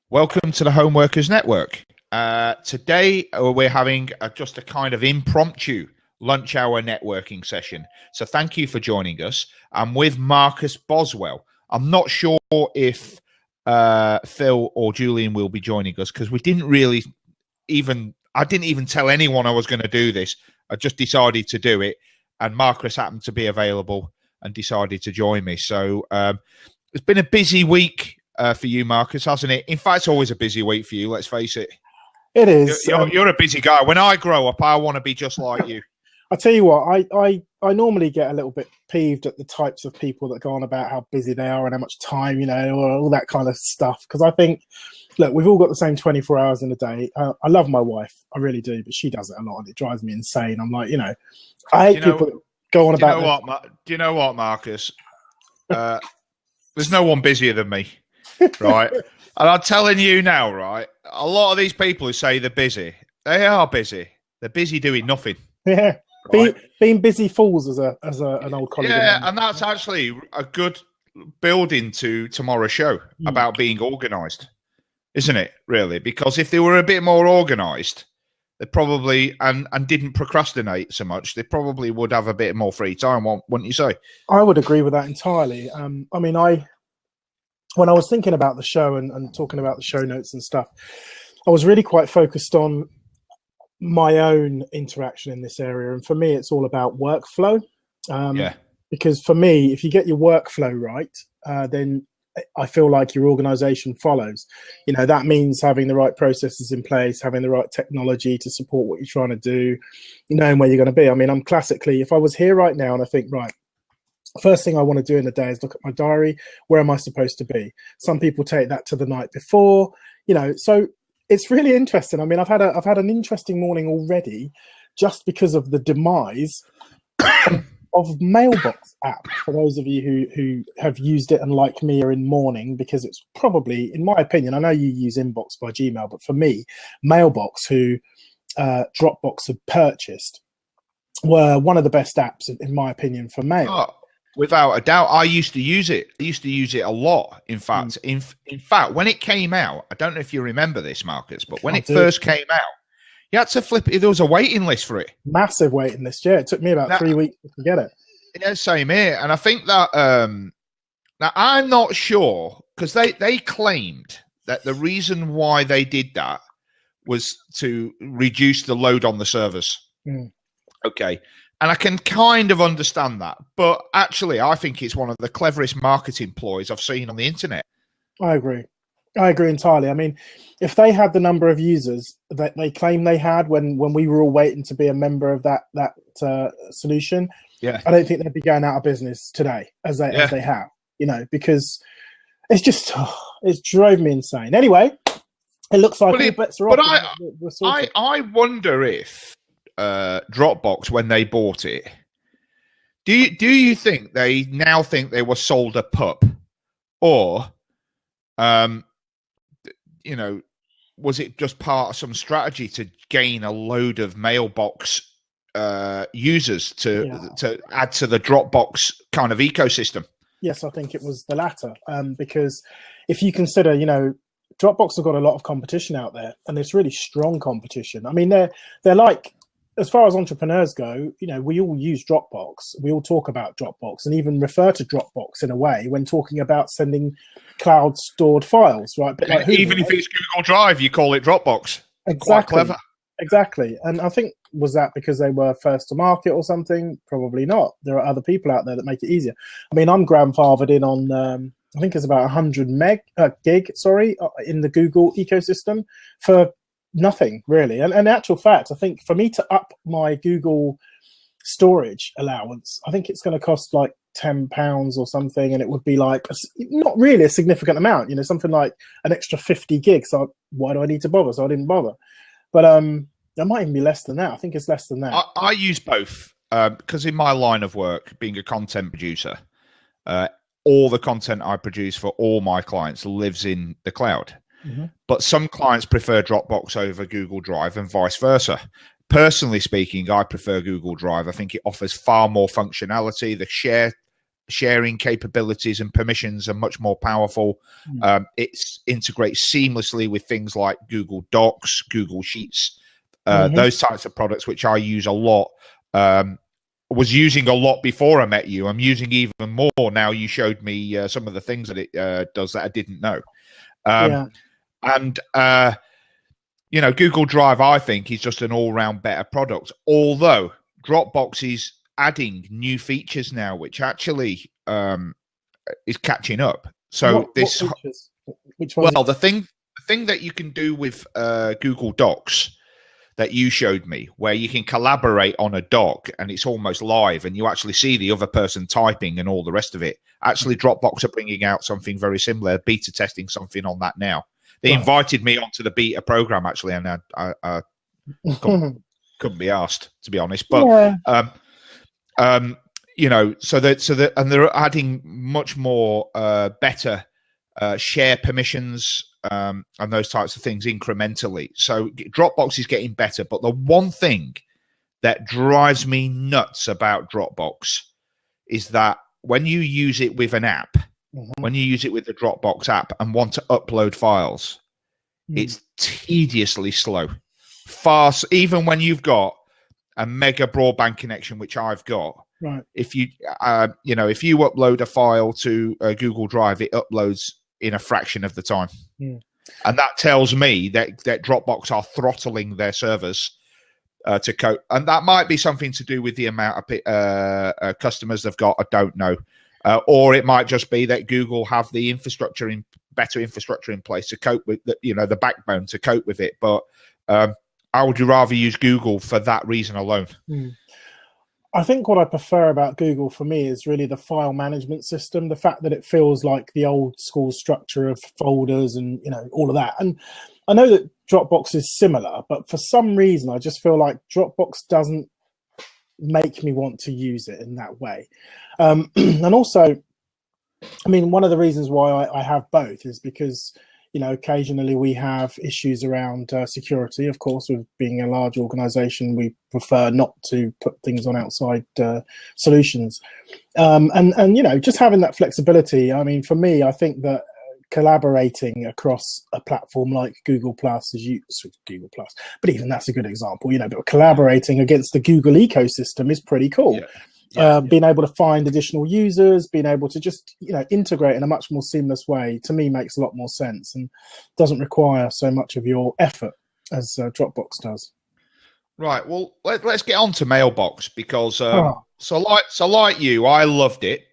Welcome to the Homeworkers Network. Today we're having just a kind of impromptu lunch hour networking session. So thank you for joining us. I'm with Marcus Boswell. I'm not sure if Phil or Julian will be joining us because we didn't really I didn't even tell anyone I was going to do this. I just decided to do it, and Marcus happened to be available and decided to join me. So it's been a busy week for you, Marcus, hasn't it? In fact, it's always a busy week for you, let's face it. It is. You're a busy guy. When I grow up, I want to be just like you. I tell you what, I normally get a little bit peeved at the types of people that go on about how busy they are and how much time, or all that kind of stuff. Because I think, look, we've all got the same 24 hours in a day. I love my wife. I really do. But she does it a lot and it drives me insane. I'm like, I hate people that go on about... Do you know what, Marcus? There's no one busier than me, right? And I'm telling you now, right, a lot of these people who say they're busy, they are busy. They're busy doing nothing. Yeah. Right? Being busy fools as an old colleague. Yeah, and that's actually a good build-in to tomorrow's show about being organised, isn't it, really? Because if they were a bit more organised, they probably, and didn't procrastinate so much, they probably would have a bit more free time, wouldn't you say? I would agree with that entirely. When I was thinking about the show and talking about the show notes and stuff, I was really quite focused on my own interaction in this area. And for me, it's all about workflow. Because for me, if you get your workflow right, then I feel like your organization follows. That means having the right processes in place, having the right technology to support what you're trying to do, knowing where you're going to be. I'm classically, if I was here right now and I think, right, first thing I want to do in the day is look at my diary. Where am I supposed to be? Some people take that to the night before, so it's really interesting. I've had an interesting morning already just because of the demise of Mailbox app. For those of you who have used it and like me are in mourning, because it's probably, in my opinion, I know you use Inbox by Gmail, but for me, Mailbox, who Dropbox had purchased, were one of the best apps, in my opinion, for mail. Oh, without a doubt. I used to use it. I used to use it a lot. In fact, in fact, when it came out, I don't know if you remember this, Marcus, but when it first came out, you had to flip it. There was a waiting list for it. Massive waiting list. Yeah, it took me about 3 weeks to get it. Yeah, same here. And I think that now I'm not sure, because they claimed that the reason why they did that was to reduce the load on the servers. Okay. And I can kind of understand that. But actually, I think it's one of the cleverest marketing ploys I've seen on the internet. I agree entirely. If they had the number of users that they claim they had when we were all waiting to be a member of that solution, I don't think they'd be going out of business today as they have, because it's just, it drove me insane. Anyway, it looks like all bets are off. But I wonder if Dropbox, when they bought it, do you think they now think they were sold a pup, or was it just part of some strategy to gain a load of Mailbox users to add to the Dropbox kind of ecosystem? Yes, I think it was the latter, because if you consider, Dropbox have got a lot of competition out there, and it's really strong competition. They're like, as far as entrepreneurs go, we all use Dropbox. We all talk about Dropbox and even refer to Dropbox in a way when talking about sending cloud stored files, right? But even if it's Google Drive, you call it Dropbox. Exactly. Quite clever. Exactly. And I think, was that because they were first to market or something? Probably not. There are other people out there that make it easier. I'm grandfathered in on, I think it's about 100 gig, in the Google ecosystem for nothing really. And in actual fact, I think for me to up my Google storage allowance, I think it's going to cost like £10 or something, and it would be like not really a significant amount, something like an extra 50 gigs. So why do I need to bother? So I didn't bother. But it might even be less than that. I think it's less than that. I use both because in my line of work, being a content producer, all the content I produce for all my clients lives in the cloud. But some clients prefer Dropbox over Google Drive and vice versa. Personally speaking, I prefer Google Drive. I think it offers far more functionality. The share sharing capabilities and permissions are much more powerful. It integrates seamlessly with things like Google Docs, Google Sheets, those types of products, which I use a lot. Was using a lot before I met you. I'm using even more now. You showed me some of the things that it does that I didn't know. And you know, Google Drive, I think, is just an all-round better product. Although Dropbox is adding new features now, which actually is catching up. So what features? Which ones? Well, the thing that you can do with Google Docs that you showed me, where you can collaborate on a doc and it's almost live and you actually see the other person typing and all the rest of it. Actually, Dropbox are bringing out something very similar, beta testing something on that now. They invited me onto the beta program, actually, and I couldn't be asked, to be honest. But you know, so that and they're adding much more better share permissions and those types of things incrementally. So Dropbox is getting better. But the one thing that drives me nuts about Dropbox is that when you use it with an app, when you use it with the Dropbox app and want to upload files, it's tediously slow. Fast, even when you've got a mega broadband connection, which I've got. Right. If you, you know, if you upload a file to Google Drive, it uploads in a fraction of the time. And that tells me that Dropbox are throttling their servers to cope. And that might be something to do with the amount of customers they've got. I don't know. Or it might just be that Google have the better infrastructure in place to cope with the backbone to cope with it. But I would rather use Google for that reason alone. I think what I prefer about Google for me is really the file management system, the fact that it feels like the old school structure of folders and, you know, all of that. And I know that Dropbox is similar, but for some reason, I just feel like Dropbox doesn't make me want to use it in that way. And also, I mean, one of the reasons why I have both is because, you know, occasionally we have issues around security. Of course, with being a large organization, we prefer not to put things on outside solutions. And, you know, just having that flexibility. I mean, for me, I think that collaborating across a platform like Google Plus, but even that's a good example, you know, but collaborating against the Google ecosystem is pretty cool. Being able to find additional users, being able to just, you know, integrate in a much more seamless way, to me makes a lot more sense and doesn't require so much of your effort as Dropbox does. Right. Well, let's get on to Mailbox because so like you, I loved it.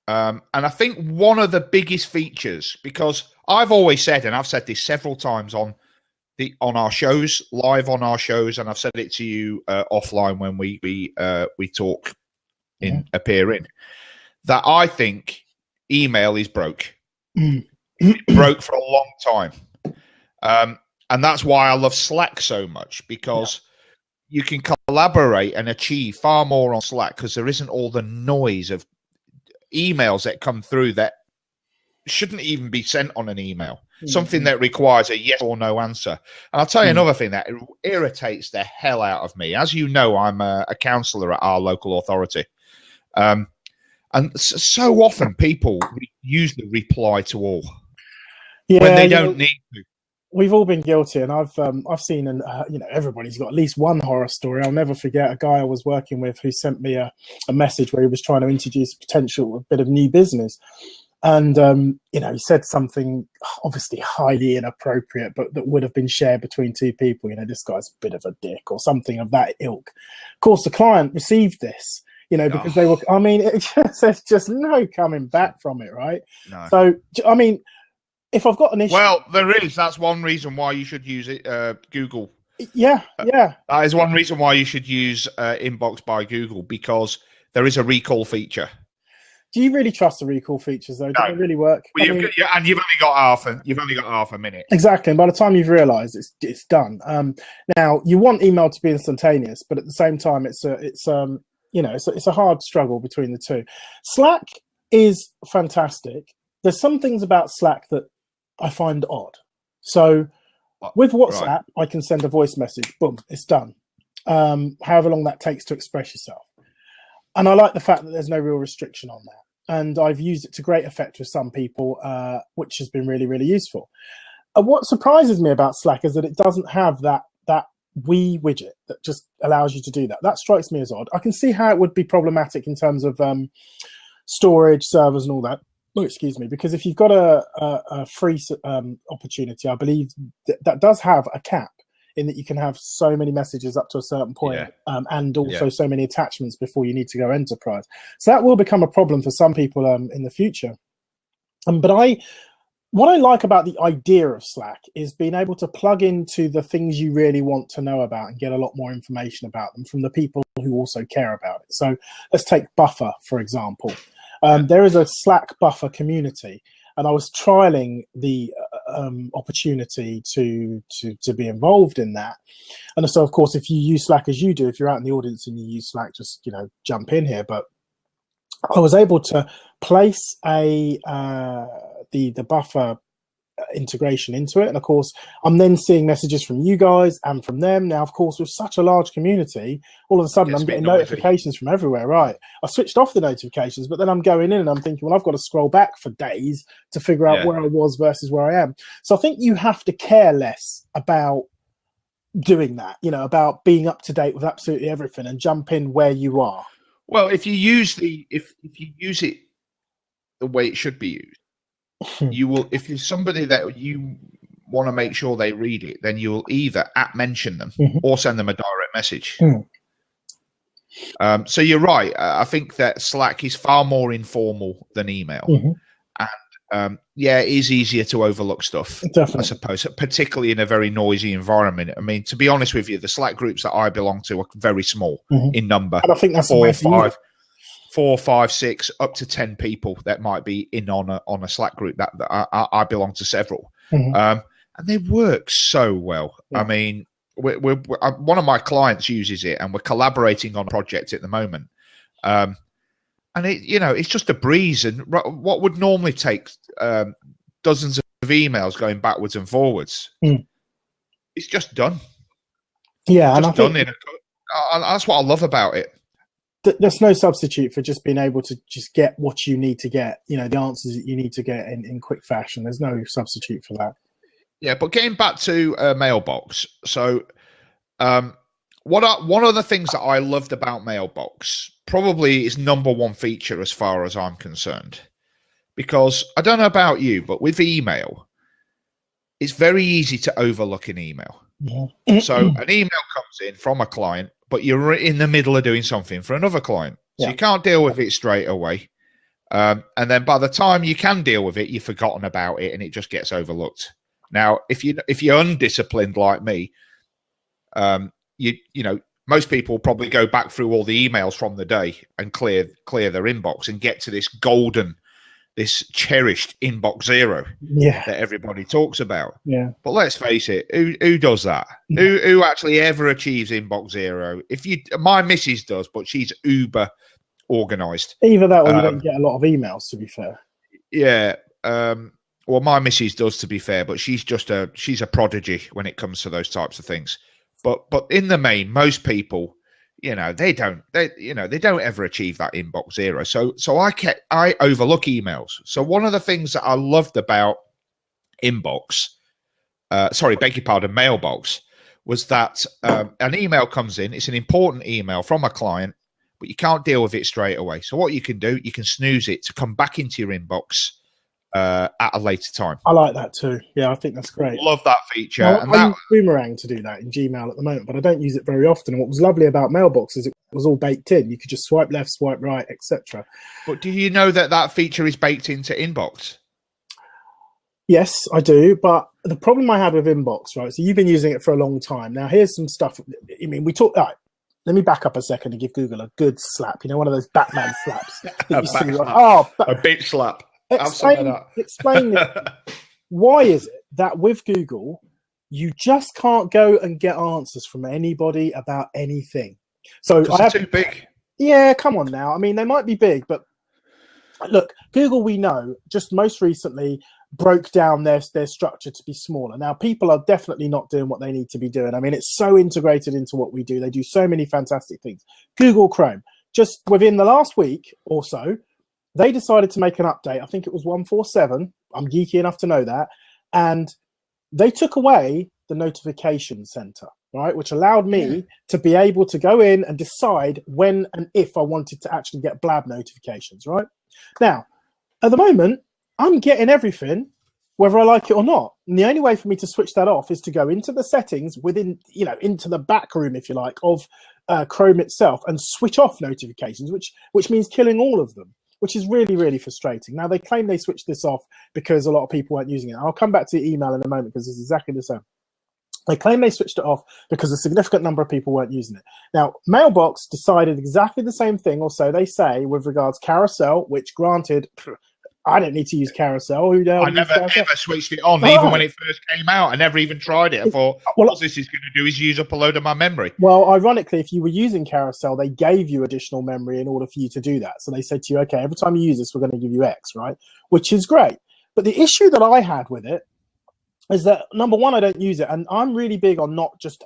And I think one of the biggest features, because I've always said, and I've said this several times on our shows, live on our shows, and I've said it to you offline when we talk appear in, that I think email is broke. It broke for a long time. And that's why I love Slack so much, because you can collaborate and achieve far more on Slack because there isn't all the noise of emails that come through that shouldn't even be sent on an email. Something that requires a yes or no answer. And I'll tell you another thing that irritates the hell out of me. As you know, I'm a counsellor at our local authority. And so often people use the reply to all when they don't need to. We've all been guilty, and I've seen, and you know, everybody's got at least one horror story. I'll never forget a guy I was working with who sent me a message where he was trying to introduce a bit of new business. And, you know, he said something obviously highly inappropriate, but that would have been shared between two people. You know, this guy's a bit of a dick or something of that ilk. Of course, the client received this, you know, because they were, I mean, there's just no coming back from it, right? No. So, I mean, if I've got an issue. Well, there is. That's one reason why you should use it, Google. Yeah. That is one reason why you should use Inbox by Google, because there is a recall feature. Do you really trust the recall features, though? Do they really work? Well, and you've only got half a minute. Exactly. And by the time you've realised, it's done. Now you want email to be instantaneous, but at the same time, it's a hard struggle between the two. Slack is fantastic. There's some things about Slack that I find odd. So with WhatsApp, I can send a voice message. Boom, it's done. However long that takes to express yourself. And I like the fact that there's no real restriction on that. and I've used it to great effect with some people, which has been really, really useful. What surprises me about Slack is that it doesn't have that Wii widget that just allows you to do that. That strikes me as odd. I can see how it would be problematic in terms of storage, servers, and all that. Oh, excuse me, because if you've got a free opportunity, I believe that does have a cap in that you can have so many messages up to a certain point, and also so many attachments before you need to go enterprise. So that will become a problem for some people in the future. But what I like about the idea of Slack is being able to plug into the things you really want to know about and get a lot more information about them from the people who also care about it. So let's take Buffer, for example. There is a Slack Buffer community, and I was trialing the opportunity to be involved in that. And so, of course, if you use Slack as you do, if you're out in the audience and you use Slack, just jump in here. But I was able to place the Buffer integration into it, and of course I'm then seeing messages from you guys and from them. Now, of course, with such a large community, all of a sudden I'm getting notifications from everywhere. Right, I switched off the notifications, but then I'm going in and I'm thinking, well, I've got to scroll back for days to figure out where I was versus where I am. So I think you have to care less about doing that, about being up to date with absolutely everything and jump in where you are. Well, if you use if you use it the way it should be used, you will. If you're somebody that you want to make sure they read it, then you'll either mention them or send them a direct message. So you're right. I think that Slack is far more informal than email, and it is easier to overlook stuff. Definitely. I suppose, particularly in a very noisy environment. I mean, to be honest with you, the Slack groups that I belong to are very small in number. And I think that's 4, 5, 6, up to 10 people that might be in on a Slack group. That I belong to several, and they work so well. I mean, one of my clients uses it, and we're collaborating on a project at the moment. And it's just a breeze. And what would normally take dozens of emails going backwards and forwards, it's just done. Yeah, and that's what I love about it. There's no substitute for just being able to just get what you need to get, the answers that you need to get in quick fashion. There's no substitute for that. Yeah, but getting back to Mailbox. So one of the things that I loved about Mailbox probably is number one feature as far as I'm concerned. Because I don't know about you, but with email, it's very easy to overlook an email. So an email comes in from a client, but you're in the middle of doing something for another client. So you can't deal with it straight away. And then by the time you can deal with it, you've forgotten about it and it just gets overlooked. Now, if you're undisciplined like me, most people probably go back through all the emails from the day and clear their inbox and get to this cherished inbox zero that everybody talks about. Yeah. But let's face it, who does that? Who actually ever achieves inbox zero? My missus does, but she's uber organized. Either that or you don't get a lot of emails, to be fair. Yeah. Well, my missus does, to be fair, but she's a prodigy when it comes to those types of things. But in the main, most people, they don't ever achieve that inbox zero. So I overlook emails. So one of the things that I loved about Mailbox, was that an email comes in. It's an important email from a client, but you can't deal with it straight away. So what you can do, you can snooze it to come back into your inbox at a later time. I like that too. Yeah, I think that's great. Love that feature. I use Boomerang to do that in Gmail at the moment, but I don't use it very often. And what was lovely about Mailbox is it was all baked in. You could just swipe left, swipe right, etc. But do you know that feature is baked into Inbox? Yes, I do. But the problem I had with Inbox, right? So you've been using it for a long time. Now, here's some stuff. I mean, we talked. Right, let me back up a second and give Google a good slap. One of those Batman slaps. That you see, a bitch slap. Explain this. Why is it that with Google, you just can't go and get answers from anybody about anything? So they're too big. Yeah, come on now. I mean, they might be big, but look, Google, we know, just most recently broke down their structure to be smaller. Now, people are definitely not doing what they need to be doing. I mean, it's so integrated into what we do. They do so many fantastic things. Google Chrome, just within the last week or so, they decided to make an update. I think it was 147. I'm geeky enough to know that. And they took away the notification center, right? Which allowed me to be able to go in and decide when and if I wanted to actually get Blab notifications, right? Now, at the moment, I'm getting everything, whether I like it or not. And the only way for me to switch that off is to go into the settings within, into the back room, if you like, of Chrome itself and switch off notifications, which means killing all of them, which is really, really frustrating. Now, they claim they switched this off because a lot of people weren't using it. I'll come back to the email in a moment because it's exactly the same. They claim they switched it off because a significant number of people weren't using it. Now, Mailbox decided exactly the same thing, or so they say, with regards Carousel, which granted, I don't need to use Carousel. Who the hell I never Carousel? ever switched it on, even when it first came out. I never even tried it. I thought, all this is going to do is use up a load of my memory. Well, ironically, if you were using Carousel, they gave you additional memory in order for you to do that. So they said to you, okay, every time you use this, we're going to give you X, right? Which is great. But the issue that I had with it is that, number one, I don't use it. And I'm really big on not just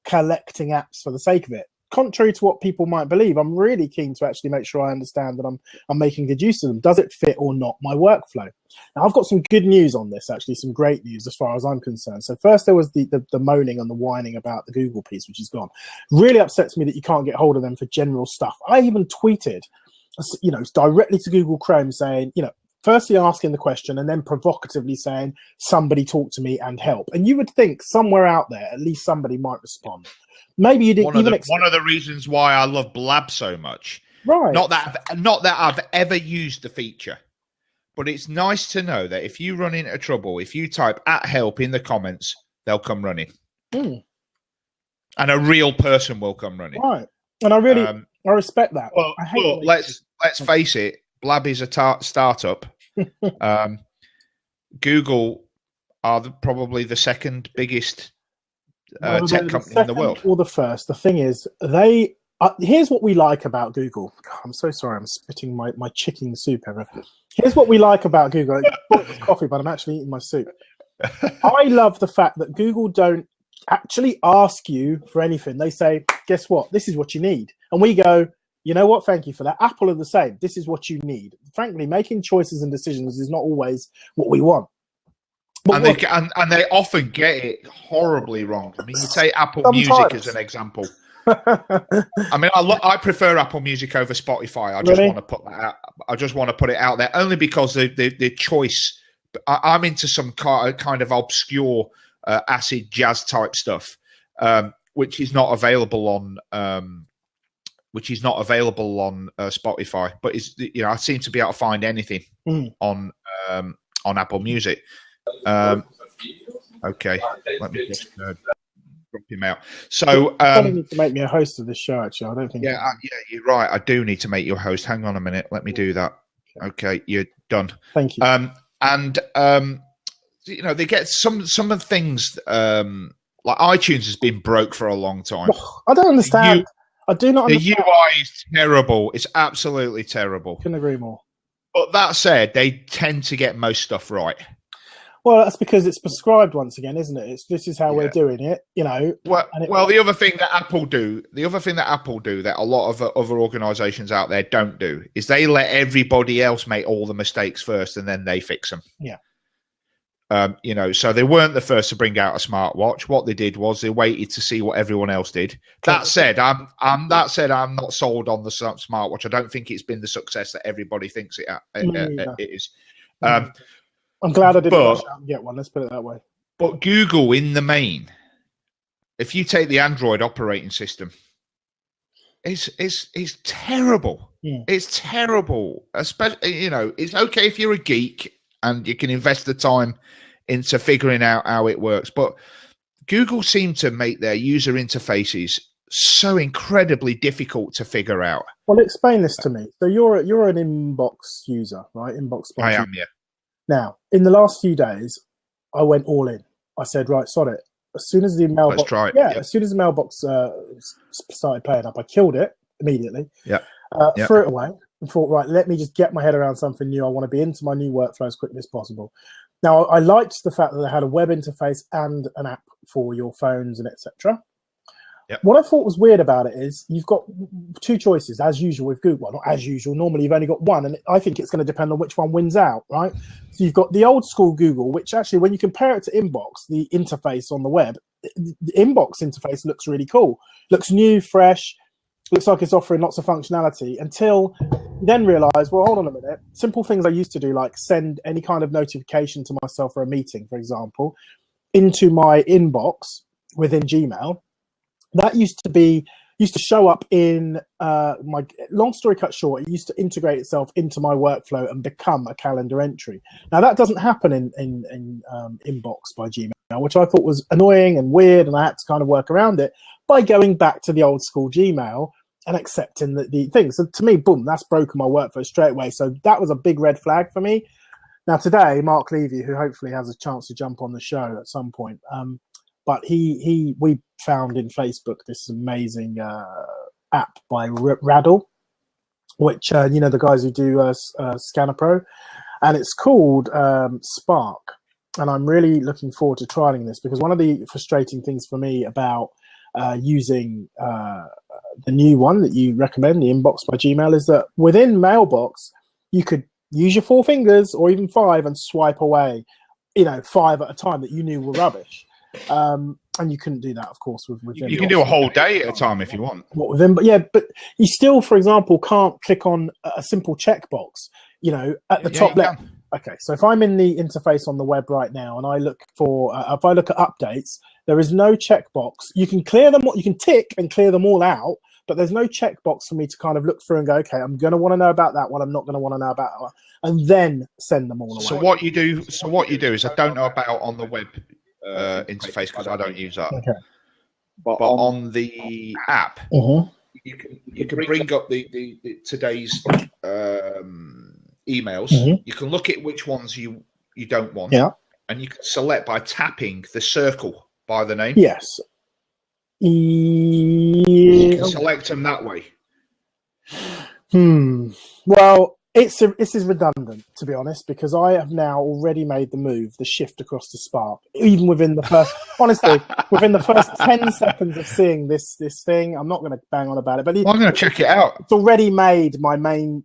collecting apps for the sake of it. Contrary to what people might believe, I'm really keen to actually make sure I understand that I'm making good use of them. Does it fit or not my workflow? Now, I've got some good news on this, actually, some great news as far as I'm concerned. So first, there was the moaning and the whining about the Google piece, which is gone. Really upsets me that you can't get hold of them for general stuff. I even tweeted, directly to Google Chrome saying, firstly asking the question and then provocatively saying, somebody talk to me and help. And you would think somewhere out there, at least somebody might respond. Maybe you didn't one of the reasons why I love Blab so much. Right. Not that I've ever used the feature, but it's nice to know that if you run into trouble, if you type @help in the comments, they'll come running. And a real person will come running. Right. And I really I respect that. Well, let's face it, Blab is a startup. Google are probably the second biggest tech company in the world, or the first. The thing is, here's what we like about Google. God, I'm so sorry, I'm spitting my chicken soup everywhere. Here's what we like about Google. It's coffee, but I'm actually eating my soup. I love the fact that Google don't actually ask you for anything. They say, guess what? This is what you need. And we go, you know what? Thank you for that. Apple are the same. This is what you need. Frankly, making choices and decisions is not always what we want. And they often get it horribly wrong. I mean, you take Apple Music as an example. I mean, I prefer Apple Music over Spotify. I just want to put that out. I just want to put it out there only because the choice. I'm into some kind of obscure acid jazz type stuff, which is not available on Spotify. But I seem to be able to find anything on Apple Music. Okay, let me just drop him out. So you need to make me a host of this show. Actually, I don't think. Yeah, you're right. I do need to make you a host. Hang on a minute. Let me do that. Okay, you're done. Thank you. They get some of the things like iTunes has been broke for a long time. I don't understand. I do not understand. The UI is terrible. It's absolutely terrible. Couldn't agree more. But that said, they tend to get most stuff right. Well, that's because it's prescribed once again, isn't it? This is how we're doing it, Well, the other thing that Apple do that a lot of other organizations out there don't do is they let everybody else make all the mistakes first and then they fix them. Yeah. So they weren't the first to bring out a smartwatch. What they did was they waited to see what everyone else did. That said, I'm not sold on the smartwatch. I don't think it's been the success that everybody thinks it is. I'm glad I didn't rush out and get one. Let's put it that way. But Google, in the main, if you take the Android operating system, it's terrible. Yeah. It's terrible. Especially, it's okay if you're a geek and you can invest the time into figuring out how it works. But Google seem to make their user interfaces so incredibly difficult to figure out. Well, explain this to me. So you're an Inbox user, right? Inbox. I am, yeah. Now, in the last few days, I went all in. I said, right, sod it. As soon as the Mailbox, let's try it. As soon as the Mailbox started playing up, I killed it immediately. Threw it away and thought, right, let me just get my head around something new. I want to be into my new workflow as quickly as possible. Now, I liked the fact that they had a web interface and an app for your phones and etc. Yep. What I thought was weird about it is you've got two choices, as usual with Google. Well, not as usual. Normally, you've only got one, and I think it's going to depend on which one wins out, right? So you've got the old school Google, which actually, when you compare it to Inbox, the interface on the web, the Inbox interface looks really cool. Looks new, fresh. Looks like it's offering lots of functionality, until you then realize, well, hold on a minute. Simple things I used to do, like send any kind of notification to myself for a meeting, for example, into my inbox within Gmail. That used to show up in my, long story cut short, it used to integrate itself into my workflow and become a calendar entry. Now that doesn't happen in Inbox by Gmail, which I thought was annoying and weird, and I had to kind of work around it by going back to the old school Gmail and accepting the thing. So to me, boom, that's broken my workflow straight away. So that was a big red flag for me. Now today, Mark Levy, who hopefully has a chance to jump on the show at some point, but we found in Facebook this amazing app by Raddle, which the guys who do Scanner Pro, and it's called Spark. And I'm really looking forward to trialing this, because one of the frustrating things for me about using the new one that you recommend, the Inbox by Gmail, is that within Mailbox you could use your 4 fingers or even 5 and swipe away, 5 at a time that you knew were rubbish. And you couldn't do that, of course, with you can do a whole day at a time if you want. But you still, for example, can't click on a simple checkbox, at the top left. Okay, so if I'm in the interface on the web right now and I look for, if I look at updates, there is no checkbox. You can clear them, you can tick and clear them all out, but there's no checkbox for me to kind of look through and go, okay, I'm going to want to know about that one, I'm not going to want to know about that one, and then send them all away. So what you do is, I don't know about on the web interface because I don't use that. Okay. But on the app, you can bring up the today's emails. You can look at which ones you don't want, and you can select by tapping the circle by the name. Yes. You can select them that way. Well, this is redundant, to be honest, because I have now already made the move, the shift across to Spark. Even within the first, honestly, within the first 10 seconds of seeing this thing, I'm not going to bang on about it, but I'm going to check it out. It's already made my main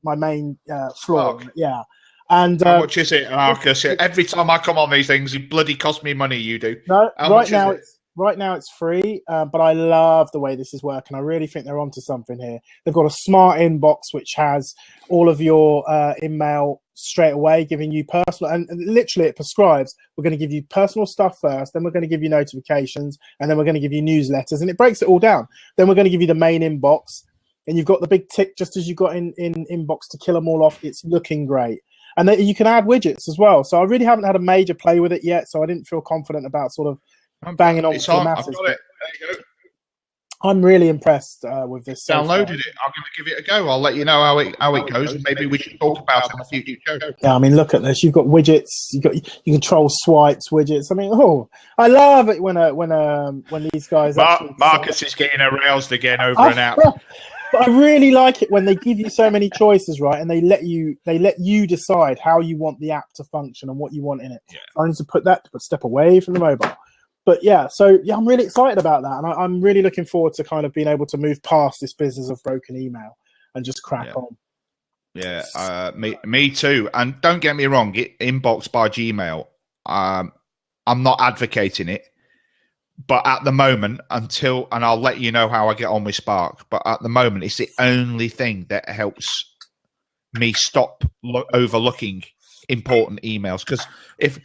flaw. Yeah. And how much is it, Marcus? Every time I come on these things, you bloody cost me money. You do. No, right now it's free, but I love the way this is working. I really think they're onto something here. They've got a smart inbox which has all of your email straight away, giving you personal, and literally it prescribes, we're going to give you personal stuff first, then we're going to give you notifications, and then we're going to give you newsletters, and it breaks it all down. Then we're going to give you the main inbox, and you've got the big tick just as you got in inbox to kill them all off. It's looking great. And then you can add widgets as well. So I really haven't had a major play with it yet, so I didn't feel confident about sort of banging on to the masses. I've got it. There you go. I'm really impressed with this. Downloaded it. I'm going to give it a go. I'll let you know how it goes, and maybe we should talk about it in a future show. Yeah, I mean, look at this. You've got widgets. You control swipes, widgets. I mean, I love it when these guys. Marcus is getting aroused again over an app. But I really like it when they give you so many choices, right? And they let you decide how you want the app to function and what you want in it. Yeah. I need to put step away from the mobile. But yeah, I'm really excited about that. And I'm really looking forward to kind of being able to move past this business of broken email and just crack on. Yeah, me too. And don't get me wrong, Inbox by Gmail, I'm not advocating it. But at the moment, and I'll let you know how I get on with Spark, but at the moment, it's the only thing that helps me stop overlooking important emails. Because if,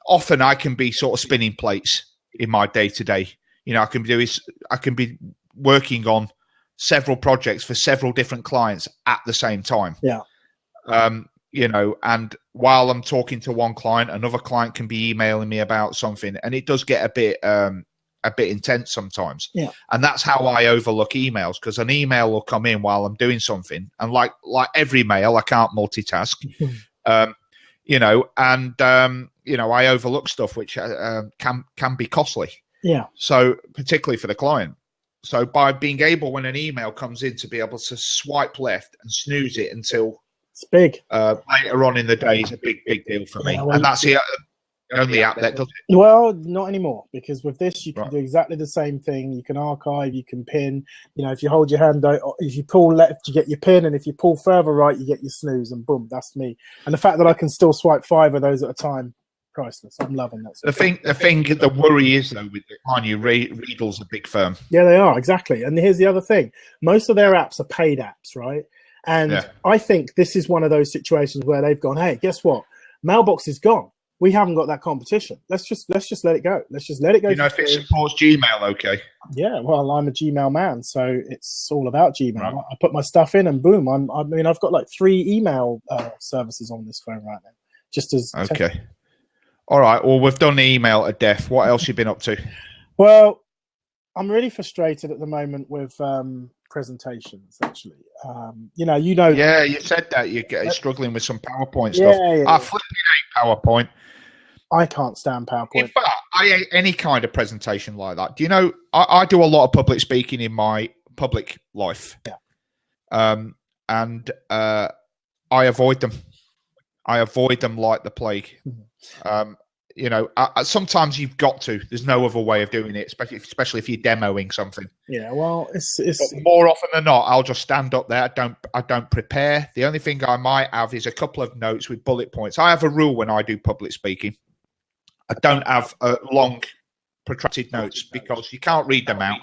often I can be sort of spinning plates in my day-to-day. I can be working on several projects for several different clients at the same time. Yeah. And while I'm talking to one client, another client can be emailing me about something, and it does get a bit intense sometimes. Yeah. And that's how I overlook emails, because an email will come in while I'm doing something, and like every mail, I can't multitask. I overlook stuff which can be costly. Yeah. So particularly for the client. So by being able, when an email comes in, to be able to swipe left and snooze it until it's big. Later on in the day is a big deal for me, and that's the only app that does it. Well, not anymore, because with this you can do exactly the same thing. You can archive, you can pin. You know, if you hold your hand out, if you pull left, you get your pin, and if you pull further right, you get your snooze, and boom, that's me. And the fact that I can still swipe 5 of those at a time, priceless. I'm loving that. The worry is though with the Readle's a big firm. Yeah, they are, exactly. And here's the other thing: most of their apps are paid apps, right? And I think this is one of those situations where they've gone, hey, guess what? Mailbox is gone. We haven't got that competition. Let's just let it go. Let's just let it go. You know, if it supports Gmail, okay. Yeah, well, I'm a Gmail man, so it's all about Gmail. Right. I put my stuff in, and boom, I mean, I've got like 3 email services on this phone right now. Just as okay. All right. Well, we've done the email to death. What else you been up to? Well, I'm really frustrated at the moment with presentations. Actually, you know. Yeah, you said that you're struggling with some PowerPoint stuff. I flipping hate PowerPoint. I can't stand PowerPoint. In fact, I hate any kind of presentation like that. Do you know, I do a lot of public speaking in my public life. Yeah. And I avoid them. I avoid them like the plague. You know, sometimes you've got to. There's no other way of doing it, especially if you're demoing something. Yeah, well, it's but more often than not, I'll just stand up there. I don't prepare. The only thing I might have is a couple of notes with bullet points. I have a rule when I do public speaking. I don't have long, protracted notes because you can't read them out,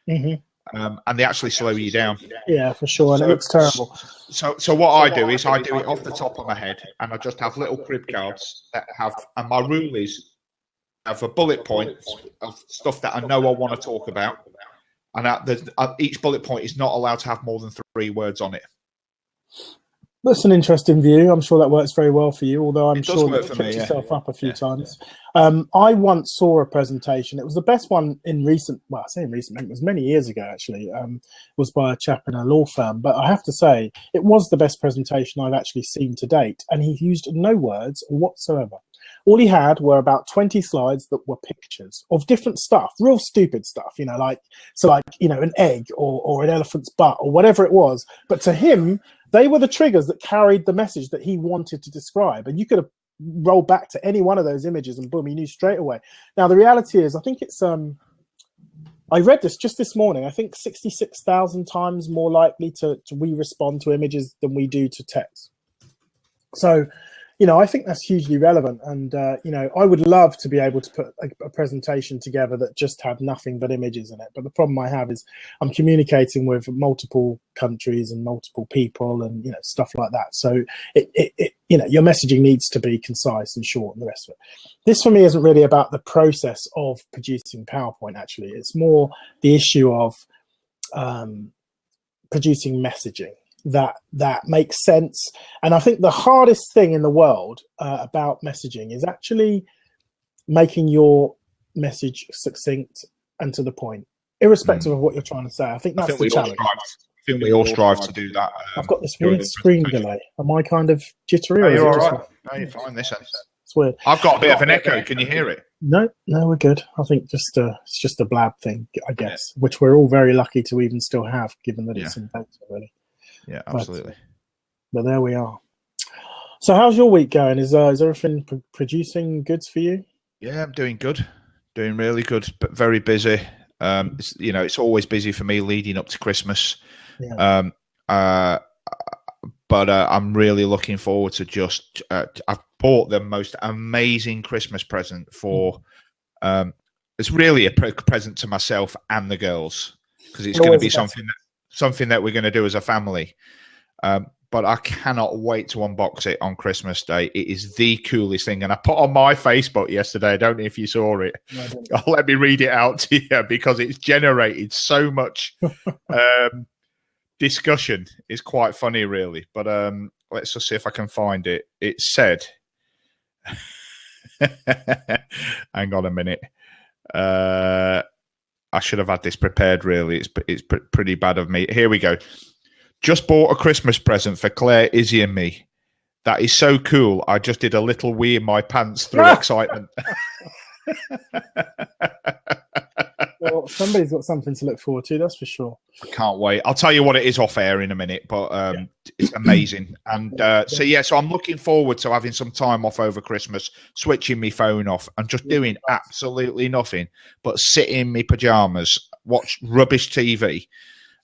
and they actually slow you down. Yeah, for sure, and it looks terrible. So what I do is I do it off the top of my head, and I just have little crib cards that have. And my rule is, I have a bullet point of stuff that I know I want to talk about, and each bullet point is not allowed to have more than 3 words on it. That's an interesting view. I'm sure that works very well for you, although I'm sure you tripped yourself up a few times. I once saw a presentation. It was the best one in recent, well, I say in recent, it was many years ago, actually. It was by a chap in a law firm. But I have to say, it was the best presentation I've actually seen to date. And he used no words whatsoever. All he had were about 20 slides that were pictures of different stuff, real stupid stuff, you know, like an egg or an elephant's butt or whatever it was. But to him, they were the triggers that carried the message that he wanted to describe. And you could have rolled back to any one of those images and boom, he knew straight away. Now, the reality is, I think it's, I read this just this morning, I think 66,000 times more likely we respond to images than we do to text. So, you know, I think that's hugely relevant. And, you know, I would love to be able to put a presentation together that just had nothing but images in it. But the problem I have is I'm communicating with multiple countries and multiple people and, you know, stuff like that. So, you know, your messaging needs to be concise and short and the rest of it. This, for me, isn't really about the process of producing PowerPoint, actually. It's more the issue of producing messaging that makes sense. And I think the hardest thing in the world about messaging is actually making your message succinct and to the point, irrespective of what you're trying to say. I think that's the challenge. I think we all strive to do that. I've got this weird screen delay. Am I kind of jittery? No, you're all right. No, you're fine. This end. It's weird. I've got a bit of an echo. Can you hear it? No, we're good. I think it's just a blab thing, I guess, which we're all very lucky to even still have, given that it's in beta, really. Yeah, absolutely. But there we are. So how's your week going? Is everything producing goods for you? Yeah, I'm doing good. Doing really good, but very busy. You know, it's always busy for me leading up to Christmas. Yeah. But I'm really looking forward to just, I've bought the most amazing Christmas present for, it's really a present to myself and the girls, because it's going to be something that we're going to do as a family. But I cannot wait to unbox it on Christmas Day. It is the coolest thing. And I put on my Facebook yesterday, I don't know if you saw it. No, let me read it out to you, because it's generated so much discussion. It's quite funny, really. But let's just see if I can find it. It said, hang on a minute. I should have had this prepared, really. It's pretty bad of me. Here we go. Just bought a Christmas present for Claire, Izzy, and me. That is so cool. I just did a little wee in my pants through excitement. Well, somebody's got something to look forward to. That's for sure. I can't wait. I'll tell you what it is off air in a minute, but it's amazing. And so I'm looking forward to having some time off over Christmas, switching my phone off and just doing absolutely nothing but sit in my pajamas, watch rubbish TV,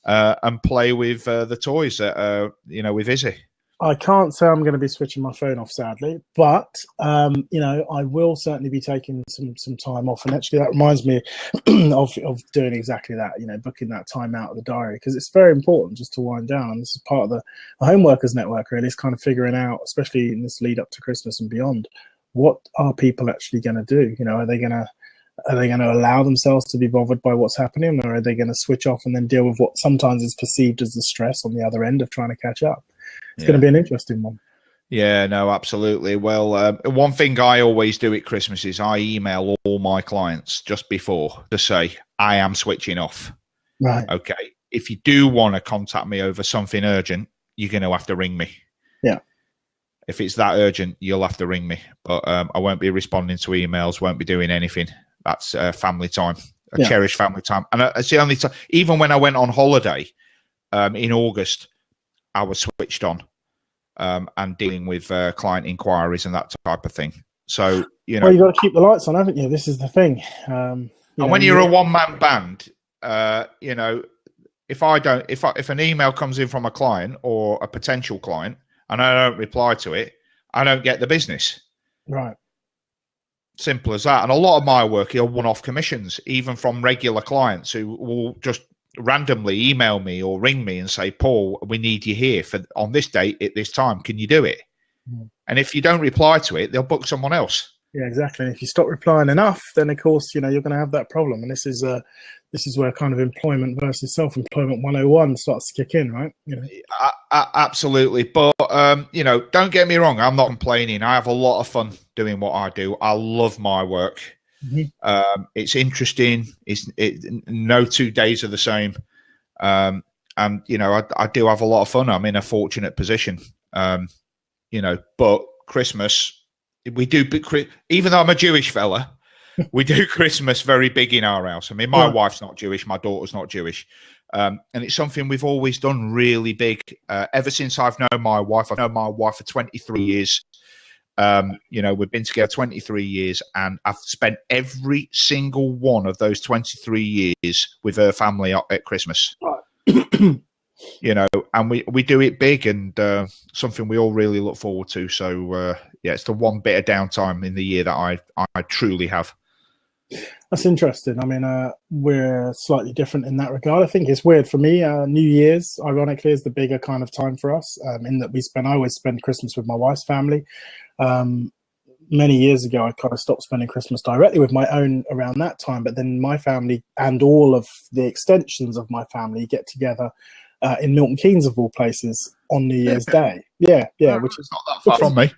and play with the toys that with Izzy. I can't say I'm going to be switching my phone off, sadly, but I will certainly be taking some time off. And actually, that reminds me of doing exactly that. Booking that time out of the diary, because it's very important just to wind down. This is part of the home workers network, really. It's kind of figuring out, especially in this lead up to Christmas and beyond, what are people actually going to do? Are they going to allow themselves to be bothered by what's happening, or are they going to switch off and then deal with what sometimes is perceived as the stress on the other end of trying to catch up? It's going to be an interesting one. Yeah, no, absolutely. Well, one thing I always do at Christmas is I email all my clients just before to say, I am switching off. Right. Okay. If you do want to contact me over something urgent, you're going to have to ring me. Yeah. If it's that urgent, you'll have to ring me. But I won't be responding to emails, won't be doing anything. That's family time, cherished family time. And it's the only time, even when I went on holiday in August, I was switched on and dealing with client inquiries and that type of thing. So, well, you've got to keep the lights on, haven't you? This is the thing. And when you're a one-man band, if an email comes in from a client or a potential client and I don't reply to it, I don't get the business. Right. Simple as that. And a lot of my work are one-off commissions, even from regular clients who will just randomly email me or ring me and say, Paul, we need you here on this date at this time. Can you do it? And if you don't reply to it, they'll book someone else. Yeah, exactly. And if you stop replying enough, then of course, you're going to have that problem. And this is where kind of employment versus self-employment 101 starts to kick in, right? Absolutely. But, don't get me wrong. I'm not complaining. I have a lot of fun doing what I do. I love my work. Mm-hmm. It's interesting. No 2 days are the same. And, I do have a lot of fun. I'm in a fortunate position, but Christmas, we do, even though I'm a Jewish fella, we do Christmas very big in our house. I mean, my wife's not Jewish. My daughter's not Jewish. And it's something we've always done really big. Ever since I've known my wife, I've known my wife for 23 years. We've been together 23 years and I've spent every single one of those 23 years with her family at Christmas. And we do it big and something we all really look forward to. So, it's the one bit of downtime in the year that I truly have. That's interesting. I mean, we're slightly different in that regard. I think it's weird for me. New Year's, ironically, is the bigger kind of time for us in that I always spend Christmas with my wife's family. Many years ago, I kind of stopped spending Christmas directly with my own around that time. But then my family and all of the extensions of my family get together in Milton Keynes, of all places, on New Year's Day. Yeah, which is not that far from me.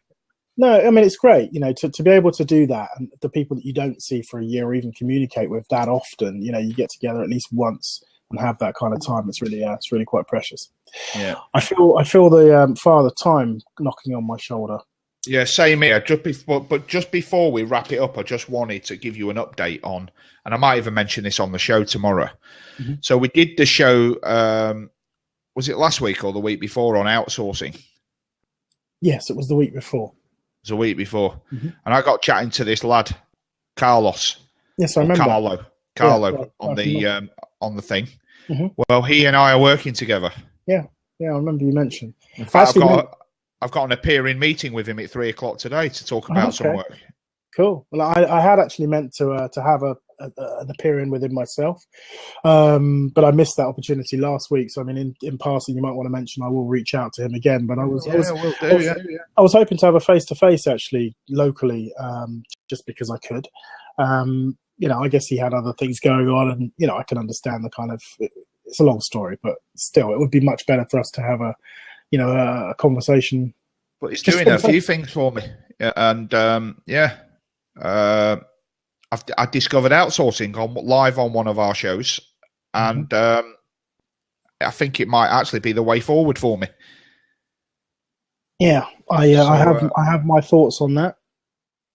No, I mean, it's great, to be able to do that, and the people that you don't see for a year or even communicate with that often, you get together at least once and have that kind of time. It's really quite precious. Yeah, I feel the Father Time knocking on my shoulder. Yeah, same here. Just before we wrap it up, I just wanted to give you an update on, and I might even mention this on the show tomorrow. Mm-hmm. So we did the show. Was it last week or the week before on outsourcing? Yes, it was the week before. It was a week before. Mm-hmm. And I got chatting to this lad, Carlos. Yes, I remember. Carlo on the thing. Mm-hmm. Well, he and I are working together. Yeah, I remember you mentioned. In fact, I've got an appearing meeting with him at 3:00 today to talk about some work. Cool. Well, I had actually meant to have an appearing with him myself, but I missed that opportunity last week. So I mean, in passing, you might want to mention I will reach out to him again. But I was hoping to have a face-to-face actually locally, just because I could. I guess he had other things going on, and I can understand the kind of. It's a long story, but still, it would be much better for us to have a conversation. But he's doing a few things for me, and I discovered outsourcing live on one of our shows, and I think it might actually be the way forward for me. Yeah, I have my thoughts on that.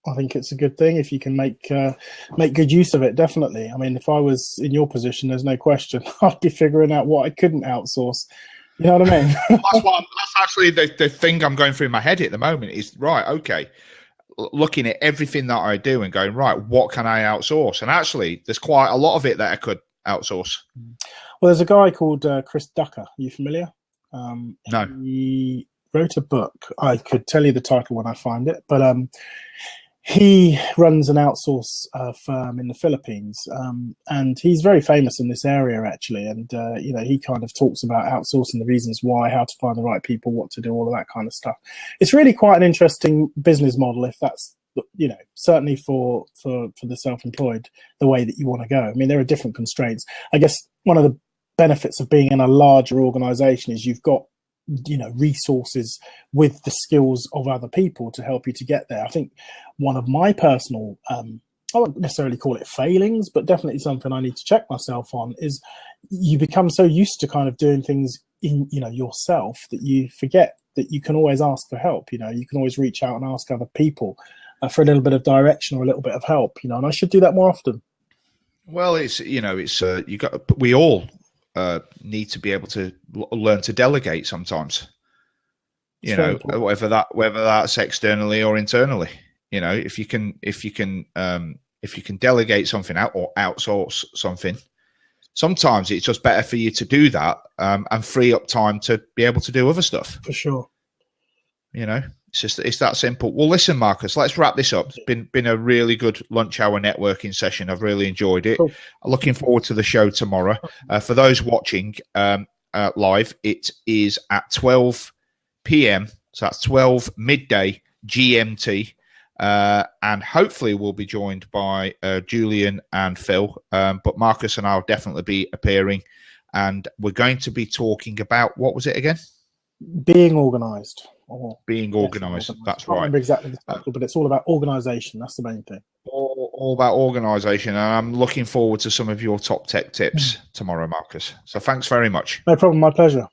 I think it's a good thing if you can make good use of it. Definitely. I mean, if I was in your position, there's no question I'd be figuring out what I couldn't outsource. You know what I mean? That's actually the thing I'm going through my head at the moment is, right, okay, looking at everything that I do and going, right, what can I outsource? And actually, there's quite a lot of it that I could outsource. Well, there's a guy called Chris Ducker. Are you familiar? No. He wrote a book. I could tell you the title when I find it, but he runs an outsource firm in the Philippines, and he's very famous in this area, actually. And you know, he kind of talks about outsourcing, the reasons why, how to find the right people, what to do, all of that kind of stuff. It's really quite an interesting business model, if that's, you know, certainly for the self-employed, the way that you want to go. I mean, there are different constraints. I guess one of the benefits of being in a larger organization is you've got, you know, resources with the skills of other people to help you to get there. I think one of my personal, I won't necessarily call it failings, but definitely something I need to check myself on, is you become so used to kind of doing things in, you know, yourself, that you forget that you can always ask for help. You know, you can always reach out and ask other people for a little bit of direction or a little bit of help, you know, and I should do that more often. Well, it's, you know, it's, we all need to be able to learn to delegate sometimes, you know, whether that's externally or internally. You know, if you can delegate something out or outsource something, sometimes it's just better for you to do that and free up time to be able to do other stuff. For sure. You know, it's that simple. Well, listen, Marcus, let's wrap this up. It's been a really good lunch hour networking session. I've really enjoyed it. Cool. Looking forward to the show tomorrow. For those watching live, it is at 12 p.m. So that's 12 midday GMT. And hopefully we'll be joined by Julian and Phil. But Marcus and I'll definitely be appearing. And we're going to be talking about, what was it again? Being organised. Being organised. That's right. I remember exactly the title, but it's all about organisation. That's the main thing. All about organisation. And I'm looking forward to some of your top tech tips tomorrow, Marcus. So thanks very much. No problem. My pleasure.